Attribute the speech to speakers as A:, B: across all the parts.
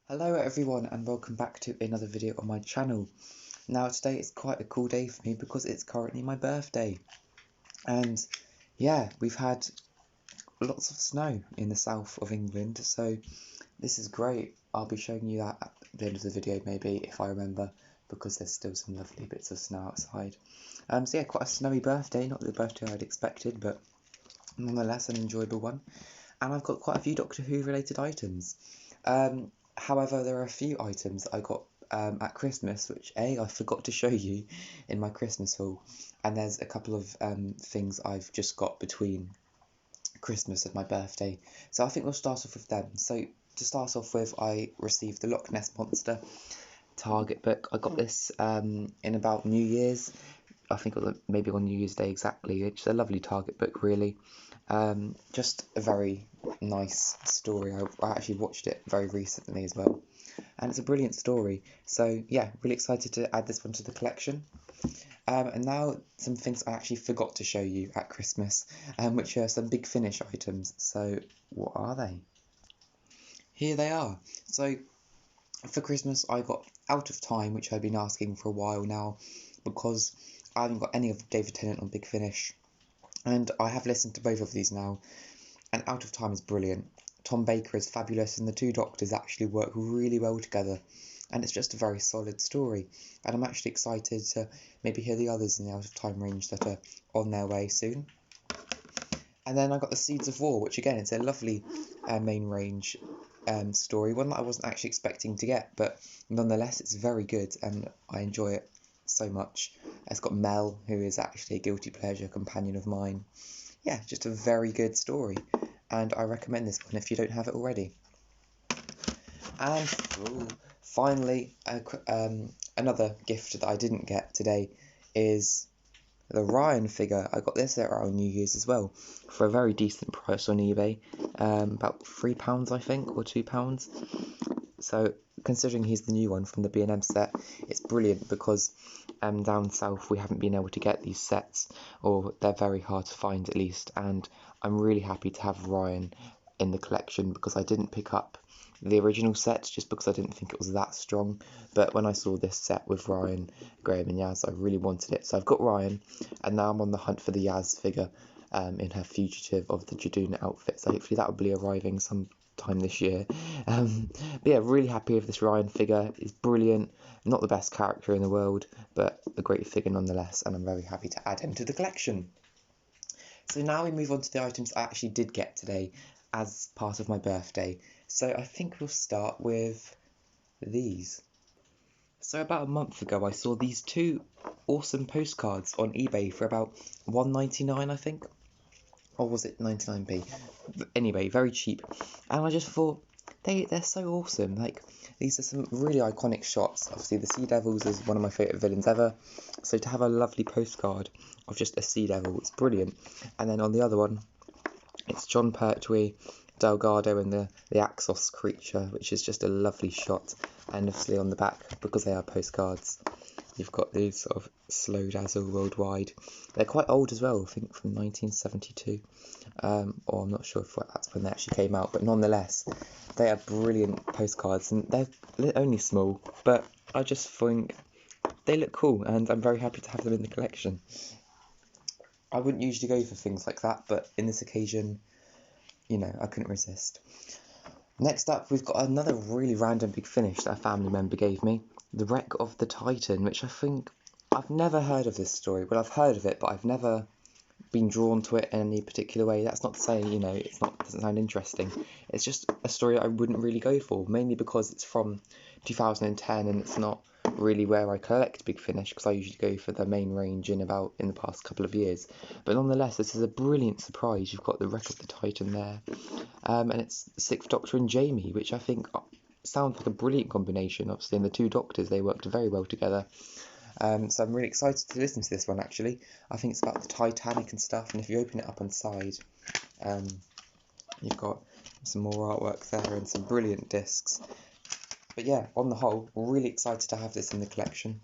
A: Hello everyone and welcome back to another video on my channel. Now today is quite a cool day for me because it's currently my birthday. And yeah, we've had lots of snow in the south of England, so this is great. I'll be showing you that at the end of the video maybe if I remember, because there's still some lovely bits of snow outside. So yeah, quite a snowy birthday, not the birthday I'd expected, but nonetheless an enjoyable one. And I've got quite a few Doctor Who related items. However, there are a few items that I got at Christmas, which I forgot to show you in my Christmas haul, and there's a couple of things I've just got between Christmas and my birthday, so I think we'll start off with them. So to start off with, I received the Loch Ness Monster Target book. I got this in about New Year's. I think it was maybe on New Year's Day exactly. It's a lovely Target book, really. Just a very nice story. I actually watched it very recently as well, and it's a brilliant story. So yeah, really excited to add this one to the collection. And now some things I actually forgot to show you at Christmas, which are some Big Finish items. So what are they? Here they are. So for Christmas I got Out of Time, which I've been asking for a while now because I haven't got any of David Tennant on Big Finish. And I have listened to both of these now, and Out of Time is brilliant. Tom Baker is fabulous, and the two Doctors actually work really well together, and it's just a very solid story. And I'm actually excited to maybe hear the others in the Out of Time range that are on their way soon. And then I got the Seeds of War, which again is a lovely main range story, one that I wasn't actually expecting to get, but nonetheless it's very good and I enjoy it so much. It's got Mel, who is actually a guilty pleasure companion of mine. Yeah, just a very good story, and I recommend this one if you don't have it already. And finally, another gift that I didn't get today is the Ryan figure. I got this around New Year's as well for a very decent price on eBay, about £3 I think, or £2. So considering he's the new one from the B&M set, it's brilliant because down south we haven't been able to get these sets, or they're very hard to find at least, and I'm really happy to have Ryan in the collection because I didn't pick up the original set just because I didn't think it was that strong, but when I saw this set with Ryan, Graham and Yaz, I really wanted it. So I've got Ryan, and now I'm on the hunt for the Yaz figure in her Fugitive of the Jaduna outfit, so hopefully that will be arriving sometime this year. But yeah, really happy with this Ryan figure. It's brilliant, not the best character in the world, but a great figure nonetheless, and I'm very happy to add him to the collection. So now we move on to the items I actually did get today as part of my birthday. So I think we'll start with these. So about a month ago I saw these two awesome postcards on eBay for about £1.99 I think, or was it 99p? Anyway, very cheap, and I just thought they're so awesome. Like, these are some really iconic shots. Obviously the Sea Devils is one of my favourite villains ever, so to have a lovely postcard of just a Sea Devil, it's brilliant. And then on the other one it's John Pertwee, Delgado and the Axos creature, which is just a lovely shot. And obviously on the back, because they are postcards, you've got these sort of slow dazzle worldwide. They're quite old as well, I think from 1972, or I'm not sure if that's when they actually came out, but nonetheless, they are brilliant postcards, and they're only small, but I just think they look cool, and I'm very happy to have them in the collection. I wouldn't usually go for things like that, but in this occasion, you know, I couldn't resist. Next up, we've got another really random Big Finish that a family member gave me. The Wreck of the Titan, which I think I've never heard of this story. Well, I've heard of it, but I've never been drawn to it in any particular way. That's not to say, you know, doesn't sound interesting. It's just a story I wouldn't really go for, mainly because it's from 2010 and it's not really where I collect Big Finish, because I usually go for the main range in the past couple of years. But nonetheless, this is a brilliant surprise. You've got the Wreck of the Titan there, and it's the Sixth Doctor and Jamie, which I think sounds like a brilliant combination. Obviously, and the two Doctors, they worked very well together. So I'm really excited to listen to this one, actually. I think it's about the Titanic and stuff, and if you open it up on the side, you've got some more artwork there and some brilliant discs. But yeah, on the whole, we're really excited to have this in the collection.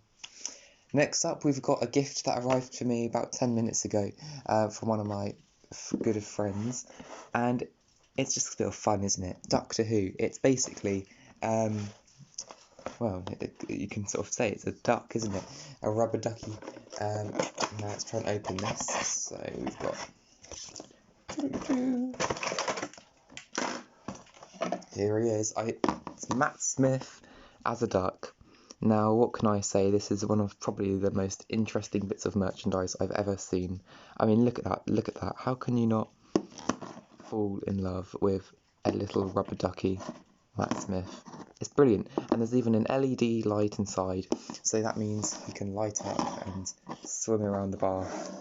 A: Next up, we've got a gift that arrived for me about 10 minutes ago from one of my good friends, and it's just a bit of fun, isn't it? Doctor Who. It's basically Well, you can sort of say it's a duck, isn't it? A rubber ducky. Now let's try and open this. So we've got... Here he is. It's Matt Smith as a duck. Now, what can I say? This is one of probably the most interesting bits of merchandise I've ever seen. I mean, look at that. Look at that. How can you not fall in love with a little rubber ducky, Matt Smith? It's brilliant. And there's even an LED light inside. So that means you can light up and swim around the bath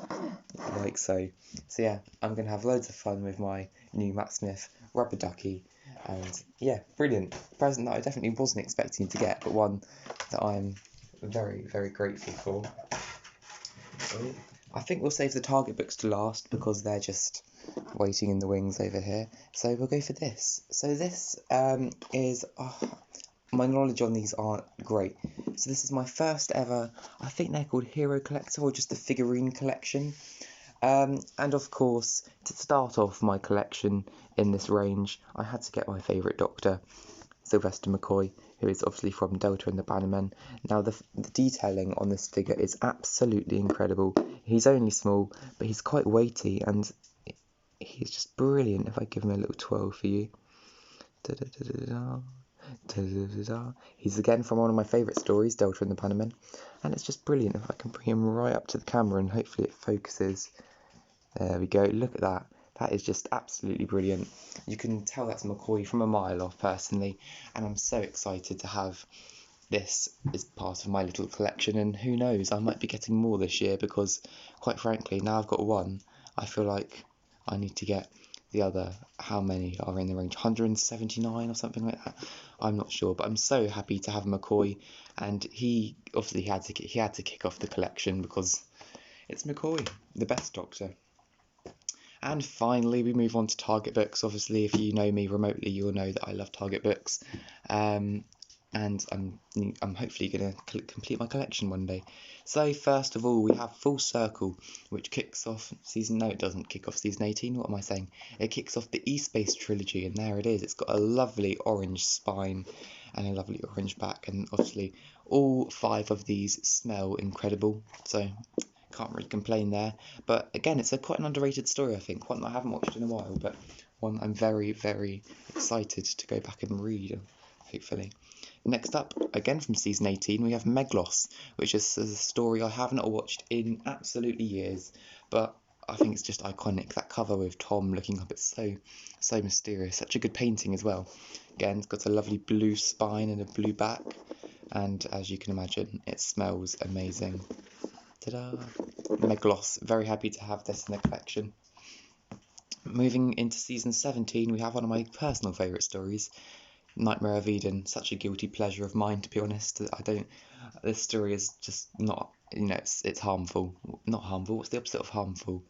A: like so. So yeah, I'm going to have loads of fun with my new Matt Smith rubber ducky. And yeah, brilliant. A present that I definitely wasn't expecting to get, but one that I'm very, very grateful for. So I think we'll save the Target books to last because they're just waiting in the wings over here. So we'll go for this. So this is... my knowledge on these aren't great. So this is my first ever, I think they're called Hero Collector or just the figurine collection. And of course, to start off my collection in this range, I had to get my favourite Doctor, Sylvester McCoy, who is obviously from Delta and the Bannermen. Now, the detailing on this figure is absolutely incredible. He's only small, but he's quite weighty, and he's just brilliant. If I give him a little twirl for you. Da-da-da-da-da. Da-da-da-da. He's again from one of my favourite stories, Delta and the Bannermen, and it's just brilliant. If I can bring him right up to the camera and hopefully it focuses. There we go, look at that. That is just absolutely brilliant. You can tell that's McCoy from a mile off personally, and I'm so excited to have this as part of my little collection, and who knows, I might be getting more this year because, quite frankly, now I've got one, I feel like I need to get the other. How many are in the range? 179 or something like that? I'm not sure, but I'm so happy to have McCoy, and he obviously had to kick off the collection because it's McCoy, the best Doctor. And finally, we move on to Target books. Obviously, if you know me remotely, you'll know that I love Target books. And I'm hopefully going to complete my collection one day. So first of all, we have Full Circle, which kicks off season... No, it doesn't kick off season 18. What am I saying? It kicks off the E-Space trilogy, and there it is. It's got a lovely orange spine and a lovely orange back, and obviously all 5 of these smell incredible. So can't really complain there. But again, it's quite an underrated story, I think. One that I haven't watched in a while, but one I'm very, very excited to go back and read, hopefully. Next up, again from season 18, we have Meglos, which is a story I have not watched in absolutely years, but I think it's just iconic. That cover with Tom looking up, it's so mysterious. Such a good painting as well. Again, it's got a lovely blue spine and a blue back, and as you can imagine, it smells amazing. Ta-da! Meglos, very happy to have this in the collection. Moving into season 17, we have one of my personal favourite stories, Nightmare of Eden. Such a guilty pleasure of mine, to be honest. This story is just not, it's harmful. Not harmful, what's the opposite of harmful?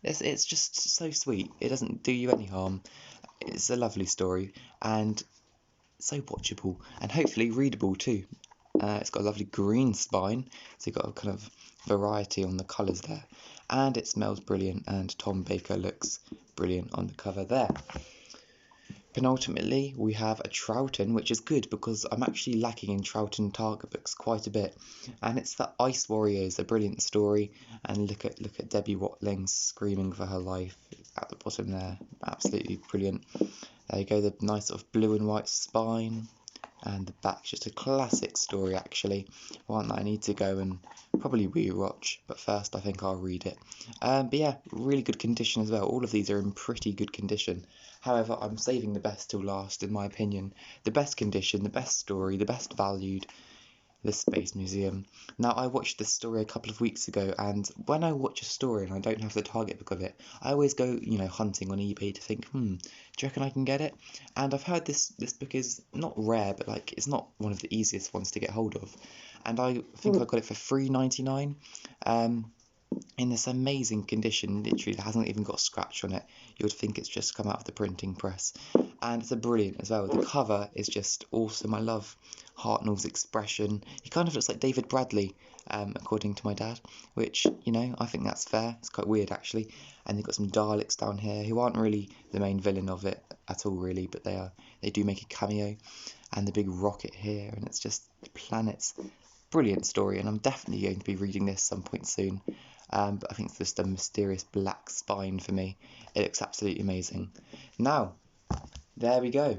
A: It's just so sweet. It doesn't do you any harm. It's a lovely story, and so watchable, and hopefully readable too. It's got a lovely green spine, so you've got a kind of variety on the colours there. And it smells brilliant, and Tom Baker looks brilliant on the cover there. Penultimately, we have a Troughton, which is good because I'm actually lacking in Troughton Target books quite a bit. And it's the Ice Warriors, a brilliant story. And look at Debbie Watling screaming for her life at the bottom there. Absolutely brilliant. There you go, the nice sort of blue and white spine. And the back, just a classic story actually, one that I need to go and probably rewatch, but first I think I'll read it. But yeah, really good condition as well. All of these are in pretty good condition. However, I'm saving the best till last, in my opinion. The best condition, the best story, the best valued, the Space Museum. Now, I watched this story a couple of weeks ago, and when I watch a story and I don't have the Target book of it, I always go, hunting on eBay to think, do you reckon I can get it? And I've heard this book is not rare, but it's not one of the easiest ones to get hold of. And I think I got it for $3.99. In this amazing condition, literally, it hasn't even got a scratch on it. You would think it's just come out of the printing press. and it's a brilliant as well. The cover is just awesome. I love Hartnell's expression. He kind of looks like David Bradley, according to my dad, which, you know, I think that's fair. It's quite weird, actually. And they've got some Daleks down here who aren't really the main villain of it at all, really, but they do make a cameo. And the big rocket here, and it's just the planets. Brilliant story, and I'm definitely going to be reading this some point soon. But I think it's just a mysterious black spine for me. It looks absolutely amazing. Now, there we go.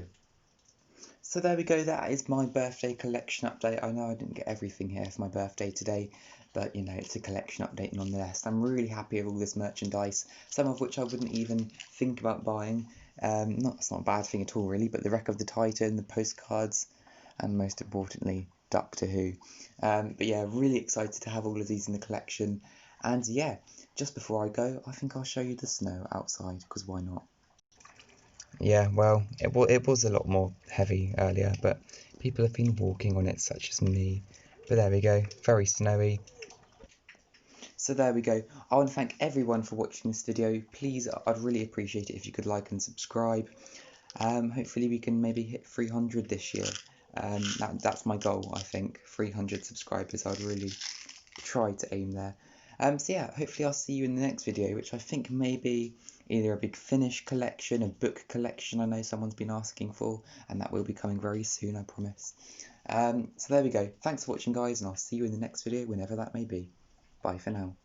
A: So there we go, that is my birthday collection update. I know I didn't get everything here for my birthday today, but you know, it's a collection update nonetheless. I'm really happy with all this merchandise, some of which I wouldn't even think about buying. It's not a bad thing at all really, but the Wreck of the Titan, the postcards, and most importantly, Doctor Who. But yeah, really excited to have all of these in the collection. And yeah, just before I go, I think I'll show you the snow outside, because why not? Yeah, well, it was a lot more heavy earlier, but people have been walking on it, such as me. But there we go, very snowy. So there we go. I want to thank everyone for watching this video. Please, I'd really appreciate it if you could like and subscribe. Hopefully we can maybe hit 300 this year. That's my goal, I think. 300 subscribers, I'd really try to aim there. So yeah, hopefully I'll see you in the next video, which I think may be either a big Finnish collection, a book collection I know someone's been asking for, and that will be coming very soon, I promise. So there we go. Thanks for watching, guys, and I'll see you in the next video, whenever that may be. Bye for now.